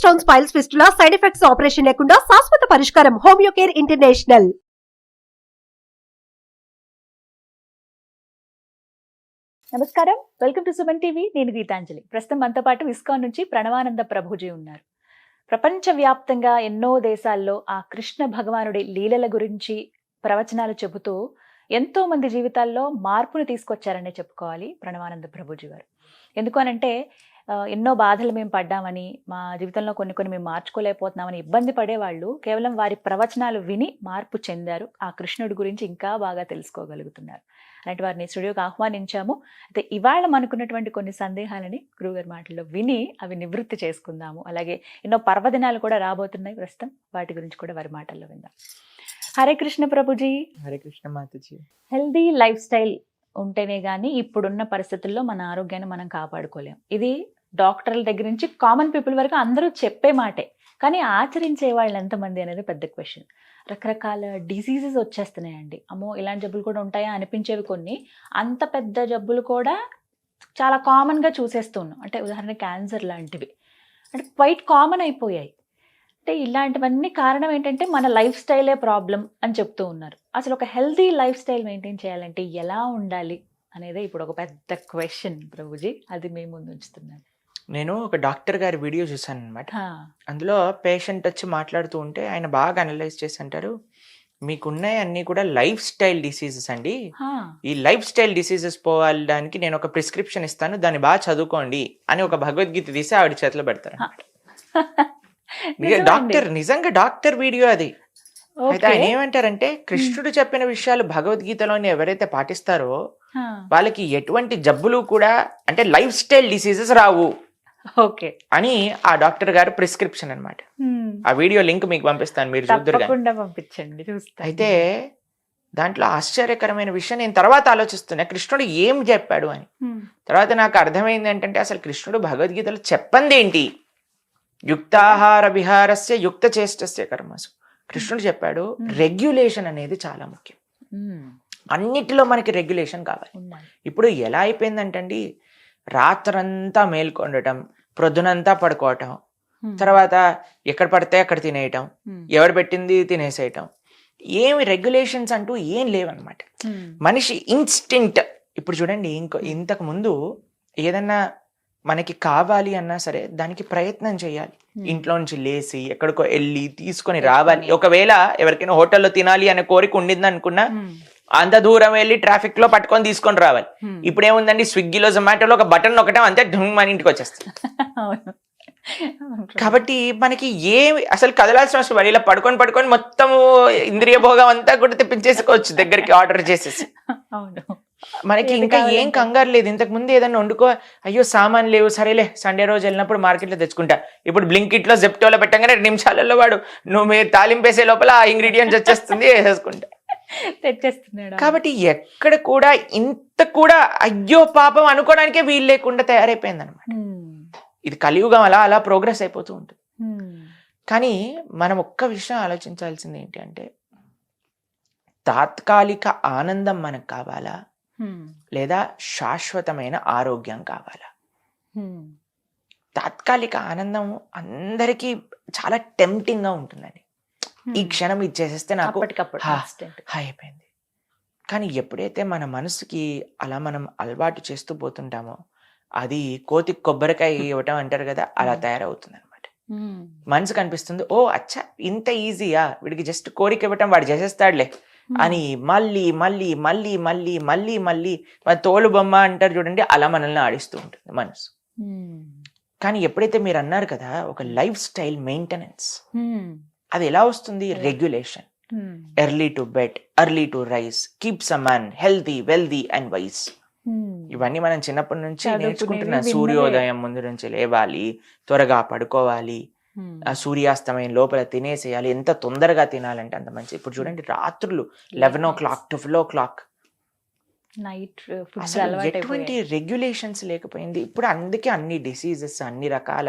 Stone, piles, fistula, side effects operation లేకుండా శాశ్వత పరిష్కారం. Homeo Care International. నమస్కారం, వెల్కమ్ టు సుమన్ టీవీ. నేను గీతాంజలి. ప్రస్తుతం మనతో పాటు ఇస్కాన్ నుంచి ప్రణవానంద ప్రభుజీ ఉన్నారు. ప్రపంచవ్యాప్తంగా ఎన్నో దేశాల్లో ఆ కృష్ణ భగవానుడి లీలల గురించి ప్రవచనాలు చెబుతూ ఎంతో మంది జీవితాల్లో మార్పును తీసుకొచ్చారనే చెప్పుకోవాలి ప్రణవానంద ప్రభుజీ గారు. ఎందుకు అనంటే ఎన్నో బాధలు మేము పడ్డామని, మా జీవితంలో కొన్ని మేము మార్చుకోలేకపోతున్నామని ఇబ్బంది పడేవాళ్ళు కేవలం వారి ప్రవచనాలు విని మార్పు చెందారు. ఆ కృష్ణుడి గురించి ఇంకా బాగా తెలుసుకోగలుగుతున్నారు. అలాంటి వారిని స్టూడియోకి ఆహ్వానించాము. అయితే ఇవాళ మనకున్నటువంటి కొన్ని సందేహాలని గురువుగారి మాటల్లో విని అవి నివృత్తి చేసుకుందాము. అలాగే ఎన్నో పర్వదినాలు కూడా రాబోతున్నాయి ప్రస్తుతం, వాటి గురించి కూడా వారి మాటల్లో విందాం. Hare Krishna Prabhuji. Hare Krishna Mataji. Healthy life style ఉంటేనే కానీ ఇప్పుడున్న పరిస్థితుల్లో మన ఆరోగ్యాన్ని మనం కాపాడుకోలేం. ఇది డాక్టర్ల దగ్గర నుంచి కామన్ పీపుల్ వరకు అందరూ చెప్పే మాటే, కానీ ఆచరించే వాళ్ళు ఎంతమంది అనేది పెద్ద క్వశ్చన్. రకరకాల డిసీజెస్ వచ్చేస్తున్నాయండి. అమ్మో, ఇలాంటి జబ్బులు కూడా ఉంటాయా అనిపించేవి కొన్ని. అంత పెద్ద జబ్బులు కూడా చాలా కామన్గా చూసేస్తున్నాం. అంటే ఉదాహరణ క్యాన్సర్ లాంటివి అంటే క్వైట్ కామన్ అయిపోయాయి. అంటే ఇలాంటివన్నీ కారణం ఏంటంటే మన లైఫ్ స్టైలే ప్రాబ్లం అని చెప్తూ ఉన్నారు. అసలు ఒక హెల్తీ లైఫ్ స్టైల్ మెయింటైన్ చేయాలంటే ఎలా ఉండాలి అనేదే ఇప్పుడు ఒక పెద్ద క్వశ్చన్ ప్రభుజీ. అది మేము ముందు ఉంచుతున్నాను. నేను ఒక డాక్టర్ గారి వీడియో చూసాను అనమాట. అందులో పేషెంట్ వచ్చి మాట్లాడుతూ ఉంటే ఆయన బాగా అనలైజ్ చేసి అంటారు, మీకున్నాయి అన్ని కూడా లైఫ్ స్టైల్ డిసీజెస్ అండి. ఈ లైఫ్ స్టైల్ డిసీజెస్ పోవడానికి నేను ఒక ప్రిస్క్రిప్షన్ ఇస్తాను, దాన్ని బాగా చదువుకోండి అని ఒక భగవద్గీత తీసి ఆవిడ చేతిలో పెడతారు. డాక్టర్, నిజంగా డాక్టర్ వీడియో అది. అయితే ఆయన ఏమంటారంటే, కృష్ణుడు చెప్పిన విషయాలు భగవద్గీతలోని ఎవరైతే పాటిస్తారో వాళ్ళకి ఎటువంటి జబ్బులు కూడా అంటే లైఫ్ స్టైల్ డిసీజెస్ రావు అని ఆ డాక్టర్ గారు ప్రిస్క్రిప్షన్ అన్నమాట. ఆ వీడియో లింక్ మీకు పంపిస్తాను, మీరు చూద్దరు. అయితే దాంట్లో ఆశ్చర్యకరమైన విషయం నేను తర్వాత ఆలోచిస్తున్నా, కృష్ణుడు ఏం చెప్పాడు అని. తర్వాత నాకు అర్థమైంది ఏంటంటే, అసలు కృష్ణుడు భగవద్గీతలో చెప్పంది ఏంటి, యుక్తాహార విహారస్య యుక్త చేష్టస్య కర్మసు. కృష్ణుడు చెప్పాడు రెగ్యులేషన్ అనేది చాలా ముఖ్యం. అన్నిటిలో మనకి రెగ్యులేషన్ కావాలి. ఇప్పుడు ఎలా అయిపోయిందంటండి, రాత్రంతా మేల్కొండటం, ప్రొద్దునంతా పడుకోవటం, తర్వాత ఎక్కడ పడితే అక్కడ తినేయటం, ఎవరు పెట్టింది తినేసేయటం, ఏమి రెగ్యులేషన్స్ అంటూ ఏం లేవన్నమాట. మనిషి ఇన్స్టింక్ట్. ఇప్పుడు చూడండి, ఇంతకు ముందు ఏదన్నా మనకి కావాలి అన్నా సరే దానికి ప్రయత్నం చేయాలి. ఇంట్లో నుంచి లేచి ఎక్కడికో వెళ్ళి తీసుకొని రావాలి. ఒకవేళ ఎవరికైనా హోటల్లో తినాలి అనే కోరిక ఉండింది అనుకున్నా అంత దూరం వెళ్ళి ట్రాఫిక్ లో పట్టుకొని తీసుకొని రావాలి. ఇప్పుడు ఏముందండి, స్విగ్గీలో జొమాటోలో ఒక బటన్ ఒకటే, అంతే మన ఇంటికి వచ్చేస్తుంది. కాబట్టి మనకి ఏమి అసలు కదలాల్సిన అవసరం లేదు. ఇలా పడుకొని మొత్తము ఇంద్రియ భోగం అంతా కూడా తెప్పించేసుకోవచ్చు దగ్గరికి ఆర్డర్ చేసేసి. మనకి ఇంకా ఏం కంగారు లేదు. ఇంతకు ముందు ఏదన్నా వండుకో, అయ్యో సామాన్ లేవు, సరేలే సండే రోజు వెళ్ళినప్పుడు మార్కెట్లో తెచ్చుకుంటా. ఇప్పుడు బ్లింకిట్లో జెప్టోలో పెట్టగానే 2 నిమిషాలలో వాడు మీరు తాలింపేసే లోపల ఆ ఇంగ్రీడియంట్స్ వచ్చేస్తుంది, వేసేసుకుంటా తెచ్చేస్తున్నాడు. కాబట్టి ఎక్కడ కూడా ఇంత కూడా అయ్యో పాపం అనుకోవడానికే వీలు లేకుండా తయారైపోయింది అనమాట. ఇది కలియుగం అలా ప్రోగ్రెస్ అయిపోతూ ఉంటుంది. కానీ మనం ఒక్క విషయం ఆలోచించాల్సింది ఏంటి అంటే, తాత్కాలిక ఆనందం మనకు కావాలా లేదా శాశ్వతమైన ఆరోగ్యం కావాలా? తాత్కాలిక ఆనందం అందరికీ చాలా టెంప్టింగ్ గా ఉంటుందండి. ఈ క్షణం ఇచ్చేసేస్తే నాకు అయిపోయింది. కానీ ఎప్పుడైతే మన మనసుకి అలా మనం అలవాటు చేస్తూ పోతుంటామో, అది కోతి కొబ్బరికాయ ఇవ్వటం అంటారు కదా, అలా తయారవుతుంది అనమాట. మనసు కనిపిస్తుంది, ఓ అచ్చా ఇంత ఈజీయా, వీడికి జస్ట్ కోరిక ఇవ్వటం వాడు చేసేస్తాడులే అని మళ్ళీ మళ్ళీ మళ్ళీ మళ్ళీ మళ్ళీ మళ్ళీ మన తోలు బొమ్మ అంటారు చూడండి, అలా మనల్ని ఆడిస్తూ ఉంటుంది మనసు. కానీ ఎప్పుడైతే మీరు అన్నారు కదా ఒక లైఫ్ స్టైల్ మెయింటెనెన్స్, అది ఎలా వస్తుంది? Regulation. Early to bed, early to rise, keeps a man healthy, wealthy and wise. ఇవన్నీ మనం చిన్నప్పటి నుంచి నేర్చుకుంటున్నాం. సూర్యోదయం ముందు నుంచి లేవాలి, త్వరగా పడుకోవాలి, ఆ సూర్యాస్తమయం లోపల తినేసేయాలి, ఎంత తొందరగా తినాలంటే అంత మంచిది. ఇప్పుడు చూడండి, రాత్రులు 11 o'clock, 12 o'clock నైట్ ఎటువంటి రెగ్యులేషన్స్ లేకపోయింది. ఇప్పుడు అందుకే అన్ని డిసీజెస్, అన్ని రకాల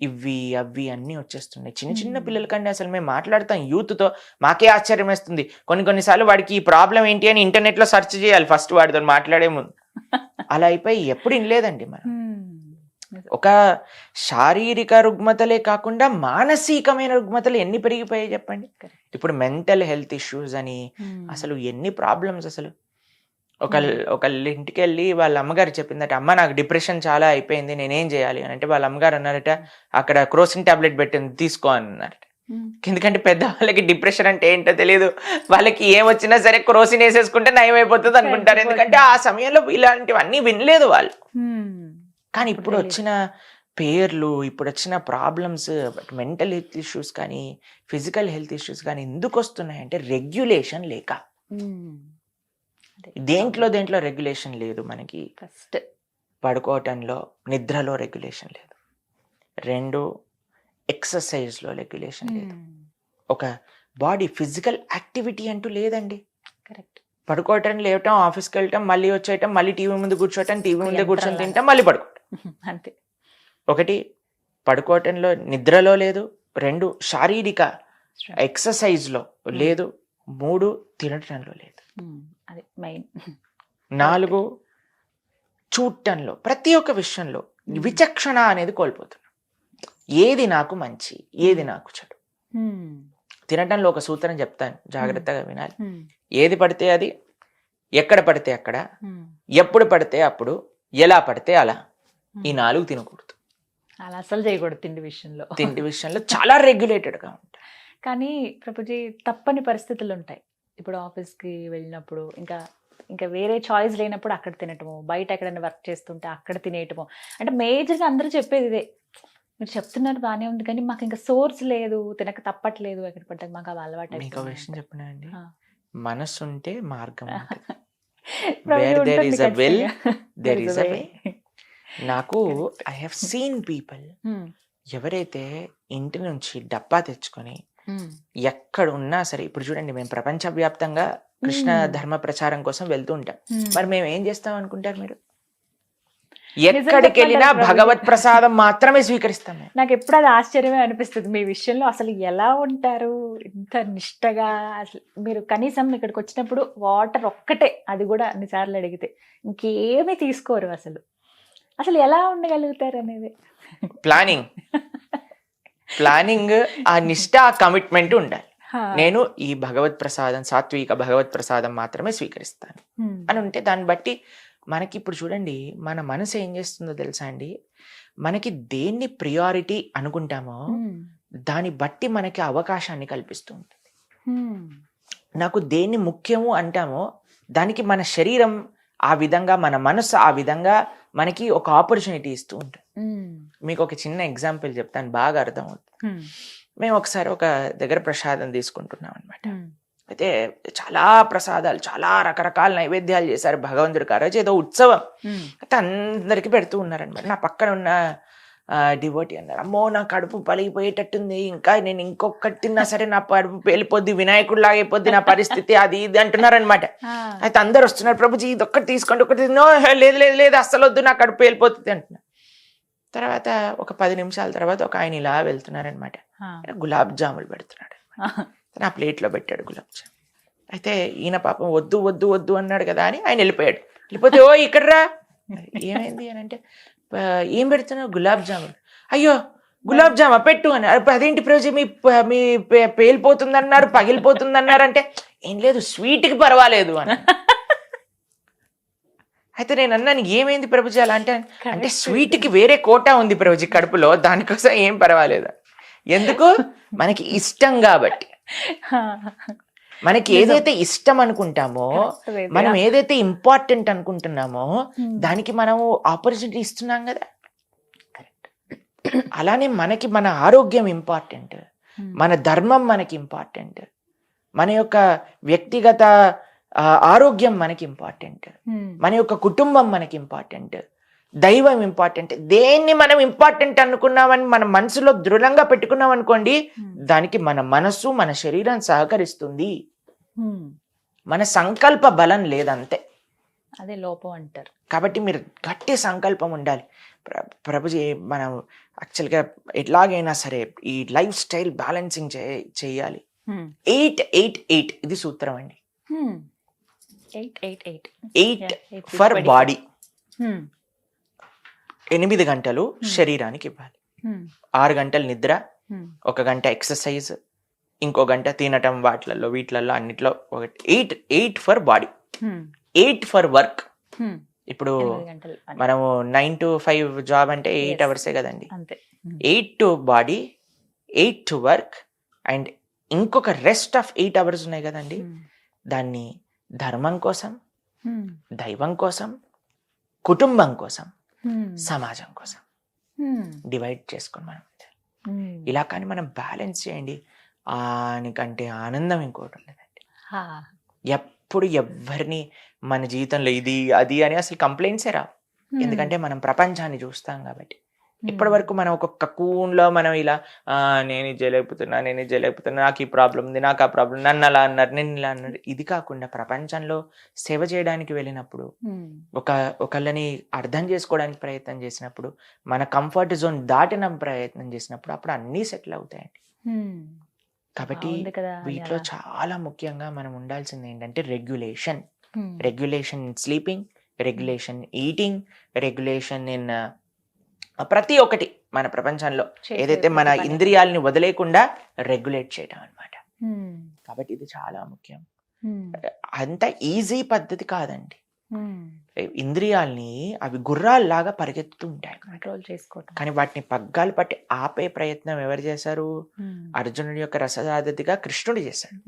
ఇవి అవి అన్ని వచ్చేస్తున్నాయి. చిన్న పిల్లల కంటే అసలు మేము మాట్లాడతాం యూత్ తో, మాకే ఆశ్చర్యం వేస్తుంది. కొన్నిసార్లు వాడికి ఈ ప్రాబ్లం ఏంటి అని ఇంటర్నెట్ లో సెర్చ్ చేయాలి ఫస్ట్ వాడితో మాట్లాడే ముందు. అలా అయిపోయి ఎప్పుడు వినలేదండి మనం. ఒక శారీరక రుగ్మతలే కాకుండా మానసికమైన రుగ్మతలు ఎన్ని పెరిగిపోయాయి చెప్పండి. ఇప్పుడు మెంటల్ హెల్త్ ఇష్యూస్ అని అసలు ఎన్ని ప్రాబ్లమ్స్ అసలు. ఒకళ్ళ ఇంటికి వెళ్ళి వాళ్ళ అమ్మగారు చెప్పిందట, అమ్మ నాకు డిప్రెషన్ చాలా అయిపోయింది, నేనేం చేయాలి అని అంటే వాళ్ళ అమ్మగారు అన్నారట, అక్కడ క్రోసిన్ టాబ్లెట్ పెట్టింది తీసుకో అన్నారట. ఎందుకంటే పెద్దవాళ్ళకి డిప్రెషన్ అంటే ఏంటో తెలియదు, వాళ్ళకి ఏమొచ్చినా సరే క్రోసిన్ వేసేసుకుంటే నయం అయిపోతుంది అనుకుంటారు. ఎందుకంటే ఆ సమయంలో ఇలాంటివన్నీ వినలేదు వాళ్ళు. కానీ ఇప్పుడు వచ్చిన పేర్లు, ఇప్పుడు వచ్చిన ప్రాబ్లమ్స్, మెంటల్ హెల్త్ ఇష్యూస్ కానీ ఫిజికల్ హెల్త్ ఇష్యూస్ కానీ ఎందుకు వస్తున్నాయంటే రెగ్యులేషన్ లేక. దేంట్లో రెగ్యులేషన్ లేదు మనకి. ఫస్ట్ పడుకోవటంలో, నిద్రలో రెగ్యులేషన్ లేదు. 2 ఎక్సర్సైజ్లో రెగ్యులేషన్ లేదు. ఒక బాడీ ఫిజికల్ యాక్టివిటీ అంటూ లేదండి. కరెక్ట్. పడుకోవటం, లేవటం, ఆఫీస్కి వెళ్ళటం, మళ్ళీ వచ్చేయటం, మళ్ళీ టీవీ ముందు కూర్చోవటం, టీవీ ముందే కూర్చొని తింటాం, మళ్ళీ పడుకోవటం. అంతే. 1 పడుకోవటంలో, నిద్రలో లేదు. 2 శారీరక ఎక్సర్సైజ్లో లేదు. 3 తినటంలో లేదు. అది మెయిన్. 4 చూడటంలో, ప్రతి ఒక్క విషయంలో విచక్షణ అనేది కోల్పోతున్నాం. ఏది నాకు మంచి, ఏది నాకు చెడు. తినటంలో ఒక సూత్రం చెప్తాను, జాగ్రత్తగా వినాలి. ఏది పడితే అది, ఎక్కడ పడితే అక్కడ, ఎప్పుడు పడితే అప్పుడు, ఎలా పడితే అలా, ఈ 4 తినకూడదు. అలా అసలు చేయకూడదు తిండి విషయంలో చాలా రెగ్యులేటెడ్గా ఉంటాయి. కానీ ప్రభుజీ తప్పని పరిస్థితులు ఉంటాయి. ఇప్పుడు ఆఫీస్కి వెళ్ళినప్పుడు ఇంకా వేరే చాయిస్ లేనప్పుడు అక్కడ తినటము, బయట ఎక్కడైనా వర్క్ చేస్తుంటే అక్కడ తినేయటము. అంటే మేజర్గా అందరూ చెప్పేది ఇదే, మీరు చెప్తున్నారు బాగానే ఉంది కానీ మాకు ఇంకా సోర్స్ లేదు, తినక తప్పట్లేదు, ఎక్కడ పడ్డాక మాకు అవి అలవాటు. మీకు విషయం చెప్పినా అండి, మనసు ఉంటే మార్గం ఉంటుంది. నాకు ఐ హావ్ సీన్ పీపుల్, ఎవరైతే ఇంటి నుంచి డబ్బా తెచ్చుకొని ఎక్కడ ఉన్నా సరే, ఇప్పుడు చూడండి మేము ప్రపంచవ్యాప్తంగా కృష్ణ ధర్మ ప్రచారం కోసం వెళ్తూ ఉంటాం. మరి మేము ఏం చేస్తాం అనుకుంటారు మీరు? ఎక్కడికి వెళ్ళినా భగవత్ ప్రసాదం మాత్రమే స్వీకరిస్తాం. నాకు ఎప్పుడు అది ఆశ్చర్యమే అనిపిస్తుంది మీ విషయంలో. అసలు ఎలా ఉంటారు ఇంత నిష్టగా? అసలు మీరు కనీసం ఇక్కడికి వచ్చినప్పుడు వాటర్ ఒక్కటే, అది కూడా అన్నిసార్లు అడిగితే, ఇంకేమీ తీసుకోరు. అసలు ఎలా ఉండగలుగుతారు అనేది ప్లానింగ్, ఆ నిష్ట, ఆ కమిట్మెంట్ ఉండాలి. నేను ఈ భగవత్ ప్రసాదం, సాత్విక భగవత్ ప్రసాదం మాత్రమే స్వీకరిస్తాను అని ఉంటే, దాన్ని బట్టి మనకి ఇప్పుడు చూడండి మన మనసు ఏం చేస్తుందో తెలుసా అండి, మనకి దేన్ని ప్రియారిటీ అనుకుంటామో దాన్ని బట్టి మనకి అవకాశాన్ని కల్పిస్తూ ఉంటుంది. నాకు దేన్ని ముఖ్యము అంటామో దానికి మన శరీరం ఆ విధంగా, మన మనసు ఆ విధంగా మనకి ఒక ఆపర్చునిటీ ఇస్తూ ఉంటుంది. మీకు ఒక చిన్న ఎగ్జాంపుల్ చెప్తాను, బాగా అర్థం అవుతుంది. మేము ఒకసారి ఒక దగ్గర ప్రసాదం తీసుకుంటున్నాం అనమాట. అయితే చాలా ప్రసాదాలు, చాలా రకరకాల నైవేద్యాలు చేశారు భగవంతుడికి. ఆ రోజు ఏదో ఉత్సవం, అయితే అందరికి పెడుతూ ఉన్నారనమాట. నా పక్కన ఉన్న డివోటీ అన్నారు, అమ్మో నా కడుపు పలిగిపోయేటట్టుంది, ఇంకా నేను ఇంకొకటి తిన్నా సరే నా కడుపు పేలిపోద్ది, వినాయకుడు లాగా అయిపోద్ది నా పరిస్థితి, అది ఇది అంటున్నారనమాట. అయితే అందరు వస్తున్నారు, ప్రభుజీ ఇది ఒక్కటి తీసుకోండి, ఒకటి లేదు లేదు లేదు అస్సలు వద్దు, నా కడుపు పేలిపోతుంది అంటున్నారు. తర్వాత ఒక 10 నిమిషాల తర్వాత ఒక ఆయన ఇలా వెళ్తున్నారనమాట, గులాబ్ జాములు పెడుతున్నాడు. నా ప్లేట్లో పెట్టాడు గులాబ్ జామ్. అయితే ఈయన పాపం వద్దు వద్దు వద్దు అన్నాడు కదా అని ఆయన వెళ్ళిపోయాడు. వెళ్ళిపోతే, ఓ ఇక్కడ రా, ఏమైంది అని అంటే, ఏం పెడుతున్నావు? గులాబ్ జాములు. అయ్యో గులాబ్ జామా పెట్టు అని. అదేంటి ప్రజ మీ పేలిపోతుంది అన్నారు, పగిలిపోతుంది అన్నారు అంటే, ఏం లేదు స్వీట్కి పర్వాలేదు అని. అయితే నేను అన్నాను, ఏమైంది ప్రభుజీ అలా అంటే స్వీట్కి వేరే కోటా ఉంది ప్రభుజీ కడుపులో, దానికోసం ఏం పర్వాలేదు. ఎందుకు? మనకి ఇష్టం కాబట్టి. మనకి ఏదైతే ఇష్టం అనుకుంటామో, మనం ఏదైతే ఇంపార్టెంట్ అనుకుంటున్నామో దానికి మనము ఆపర్చునిటీ ఇస్తున్నాం కదా. అలానే మనకి మన ఆరోగ్యం ఇంపార్టెంట్, మన ధర్మం మనకి ఇంపార్టెంట్, మన యొక్క వ్యక్తిగత ఆరోగ్యం మనకి ఇంపార్టెంట్, మన యొక్క కుటుంబం మనకి ఇంపార్టెంట్, దైవం ఇంపార్టెంట్. దేన్ని మనం ఇంపార్టెంట్ అనుకున్నామని మన మనసులో దృఢంగా పెట్టుకున్నాం అనుకోండి, దానికి మన మనసు, మన శరీరం సహకరిస్తుంది. మన సంకల్ప బలం లేదంతే, అదే లోపం అంటారు. కాబట్టి మీరు గట్టి సంకల్పం ఉండాలి. ప్రభుజీ మనం యాక్చువల్గా ఎట్లాగైనా సరే ఈ లైఫ్ స్టైల్ బ్యాలెన్సింగ్ చేయాలి. 8-8-8 ఇది సూత్రం అండి. 8 ఫర్ బాడీ, 8 గంటలు శరీరానికి ఇవ్వాలి. 6 గంటలు నిద్ర, 1 గంట ఎక్సర్సైజ్, ఇంకో గంట తినటం, వీటిలలో అన్నిట్లో ఒకటి. 8 ఫర్ బాడీ, 8 ఫర్ వర్క్. ఇప్పుడు మనము 9 to 5 జాబ్ అంటే 8 అవర్సే కదండి. 8 to body, 8 to work, and ఇంకొక రెస్ట్ ఆఫ్ 8 అవర్స్ ఉన్నాయి కదండి. దాన్ని ధర్మం కోసం, దైవం కోసం, కుటుంబం కోసం, సమాజం కోసం డివైడ్ చేసుకుని మనం ఇలా కానీ మనం బ్యాలెన్స్ చేయండి. ఆనికంటే ఆనందం ఇంకోటి ఉండదండి. ఎప్పుడు ఎవరిని మన జీవితంలో ఇది అది అని అసలు కంప్లైంట్సే రావు. ఎందుకంటే మనం ప్రపంచాన్ని చూస్తాం కాబట్టి. ఇప్పటి వరకు మనం ఒక కకూన్లో మనం ఇలా నేను ఇది చేయలేకపోతున్నా, నాకు ఈ ప్రాబ్లం ఉంది, నాకు ఆ ప్రాబ్లం, నన్ను అలా అన్నారు, నేను ఇలా అన్నారు. ఇది కాకుండా ప్రపంచంలో సేవ చేయడానికి వెళ్ళినప్పుడు, ఒకళ్ళని అర్థం చేసుకోవడానికి ప్రయత్నం చేసినప్పుడు, మన కంఫర్ట్ జోన్ దాటిన ప్రయత్నం చేసినప్పుడు అప్పుడు అన్నీ సెటిల్ అవుతాయండి. కాబట్టి వీటిలో చాలా ముఖ్యంగా మనం ఉండాల్సింది ఏంటంటే regulation. Regulation in sleeping, regulation eating, regulation in ప్రతి ఒక్కటి మన ప్రపంచంలో ఏదైతే మన ఇంద్రియాలని వదిలేకుండా రెగ్యులేట్ చేయడం అన్నమాట. కాబట్టి ఇది చాలా ముఖ్యం. అంత ఈజీ పద్ధతి కాదండి. ఇంద్రియాల్ని అవి గుర్రాల్లాగా పరిగెత్తుతూ ఉంటాయి, కంట్రోల్ చేసుకోవటం. కానీ వాటిని పగ్గాలు పట్టి ఆపే ప్రయత్నం ఎవరు చేశారు? అర్జునుడి యొక్క రససారథిగా కృష్ణుడు చేశాడు.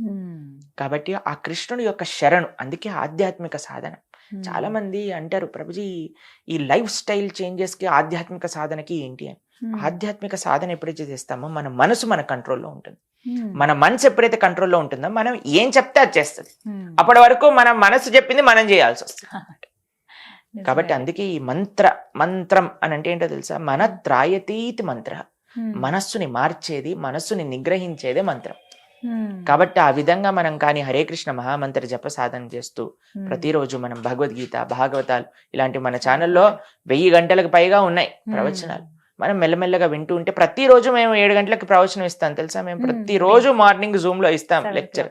కాబట్టి ఆ కృష్ణుడి యొక్క శరణు, అందుకే ఆధ్యాత్మిక సాధన. చాలా మంది అంటారు, ప్రభుజీ ఈ లైఫ్ స్టైల్ చేంజెస్ కి ఆధ్యాత్మిక సాధనకి ఏంటి అని. ఆధ్యాత్మిక సాధన ఎప్పుడైతే చేస్తామో మన మనసు మన కంట్రోల్లో ఉంటుంది. మన మనసు ఎప్పుడైతే కంట్రోల్లో ఉంటుందో మనం ఏం చెప్తే అది చేస్తుంది. అప్పటి వరకు మన మనసు చెప్పింది మనం చేయాల్సి వస్తుంది. కాబట్టి అందుకే ఈ మంత్రం అని అంటే ఏంటో తెలుసా? మన త్రాయతీతి మంత్ర, మనస్సుని మార్చేది, మనస్సుని నిగ్రహించేదే మంత్రం. కాబట్టి ఆ విధంగా మనం కానీ హరే కృష్ణ మహామంత్ర జప సాధన చేస్తూ ప్రతిరోజు మనం భగవద్గీత, భాగవతాలు ఇలాంటి మన ఛానల్లో 1000 గంటలకు పైగా ఉన్నాయి ప్రవచనాలు. మనం మెల్లమెల్లగా వింటూ ఉంటే ప్రతిరోజు మేము 7 గంటలకు ప్రవచనం ఇస్తాం తెలుసా? మేము ప్రతిరోజు మార్నింగ్ జూమ్ లో ఇస్తాం లెక్చర్.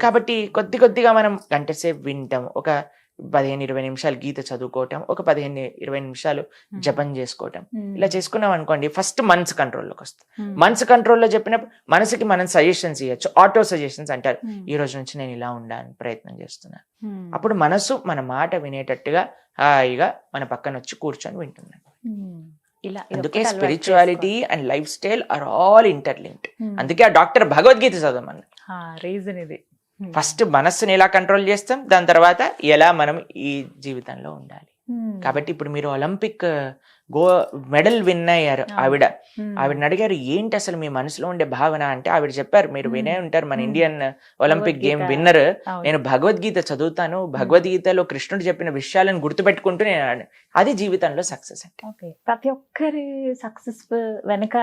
కాబట్టి కొద్దిగా మనం గంట సేపు వింటాం, ఒక 15-20 నిమిషాలు గీత చదువుకోవటం, ఒక 15-20 నిమిషాలు జపం చేసుకోవటం. ఇలా చేసుకున్నాం అనుకోండి, ఫస్ట్ మనసు కంట్రోల్లోకి వస్తుంది. మనసు కంట్రోల్లో చెప్పినప్పుడు మనసుకి మనం సజెషన్స్ ఇవ్వచ్చు, ఆటో సజెషన్స్ అంటారు. ఈ రోజు నుంచి నేను ఇలా ఉండాలని ప్రయత్నం చేస్తున్నాను. అప్పుడు మనసు మన మాట వినేటట్టుగా హాయిగా మన పక్కన వచ్చి కూర్చొని వింటున్నాను. అందుకే spirituality and life style or all interlinked. అందుకే ఆ డాక్టర్ భగవద్గీత చదవమన్నారు. రీజన్ ఇది. ఫస్ట్ మనస్సుని ఎలా కంట్రోల్ చేస్తాం, దాని తర్వాత ఎలా మనం ఈ జీవితంలో ఉండాలి. కాబట్టి ఇప్పుడు మీరు ఒలింపిక్ మెడల్ విన్ అయ్యారు. ఆవిడని అడిగారు, ఏంటి అసలు మీ మనసులో ఉండే భావన అంటే, ఆవిడ చెప్పారు, మీరు వినే ఉంటారు, మన ఇండియన్ ఒలింపిక్ గేమ్ విన్నర్, నేను భగవద్గీత చదువుతాను, భగవద్గీతలో కృష్ణుడు చెప్పిన విషయాలను గుర్తుపెట్టుకుంటూ నేను అది జీవితంలో సక్సెస్ అంటే. ప్రతి ఒక్కరి సక్సెస్ వెనక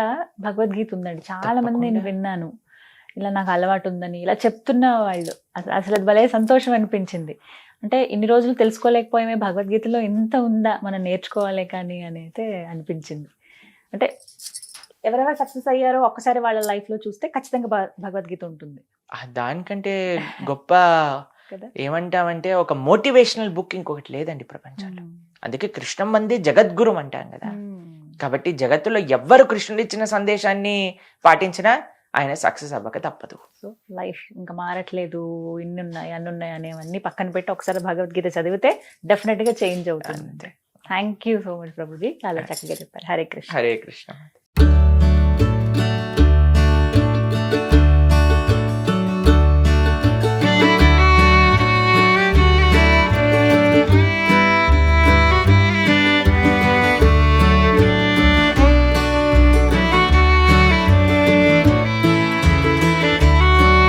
భగవద్గీత ఉందండి. చాలా మంది నేను విన్నాను, ఇలా నాకు అలవాటు ఉందని ఇలా చెప్తున్న వాళ్ళు. అసలు అది భలే సంతోషం అనిపించింది. అంటే ఇన్ని రోజులు తెలుసుకోలేకపోయామే, భగవద్గీతలో ఎంత ఉందా మనం నేర్చుకోవాలి కానీ అని అయితే అనిపించింది. అంటే ఎవరెవరు సక్సెస్ అయ్యారో ఒక్కసారి వాళ్ళ లైఫ్ లో చూస్తే ఖచ్చితంగా భగవద్గీత ఉంటుంది. దానికంటే గొప్ప ఏమంటామంటే ఒక మోటివేషనల్ బుక్ ఇంకొకటి లేదండి ప్రపంచంలో. అందుకే కృష్ణం మంది జగద్గురు అంటాం కదా. కాబట్టి జగత్తులో ఎవ్వరు కృష్ణుడు ఇచ్చిన సందేశాన్ని పాటించినా ఆయన సక్సెస్ అవ్వక తప్పదు. సో లైఫ్ ఇంకా మారట్లేదు, ఇన్ని ఉన్నాయి అన్ని ఉన్నాయి అనేవన్నీ పక్కన పెట్టి ఒకసారి భగవద్గీత చదివితే డెఫినెట్ గా చేంజ్ అవుతుంది. Thank you so much Prabhuji, చాలా చక్కగా చెప్పారు. హరే కృష్ణ. హరే కృష్ణ.